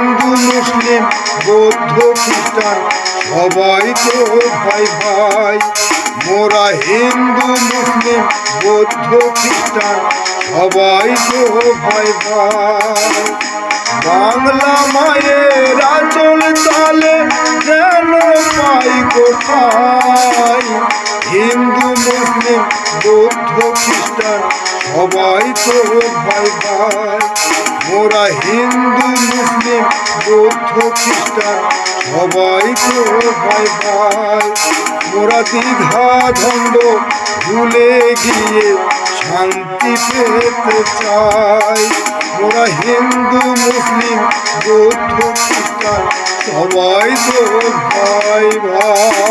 হিন্দু মুসলিম বৌদ্ধ খ্রিস্টান সবাই তো ভাই ভাই। মোরা হিন্দু মুসলিম বৌদ্ধ খ্রিস্টান সবাই তো ভাই ভাই। বাংলা মায়ের আঁচল তালে যেন পাই কোথায়। হিন্দু মুসলিম বৌদ্ধ খ্রিস্টান সবাই তো ভাই ভাই। মোরা হিন্দু মুসলিম বৌদ্ধ খ্রিস্টান সবাই তো ভাই ভাই। মোরা দ্বিধা দ্বন্দ্ব ভুলে গিয়ে শান্তি পেতে চাই। মোরা হিন্দু মুসলিম বৌদ্ধ খ্রিস্টান সবাই তো ভাই ভাই।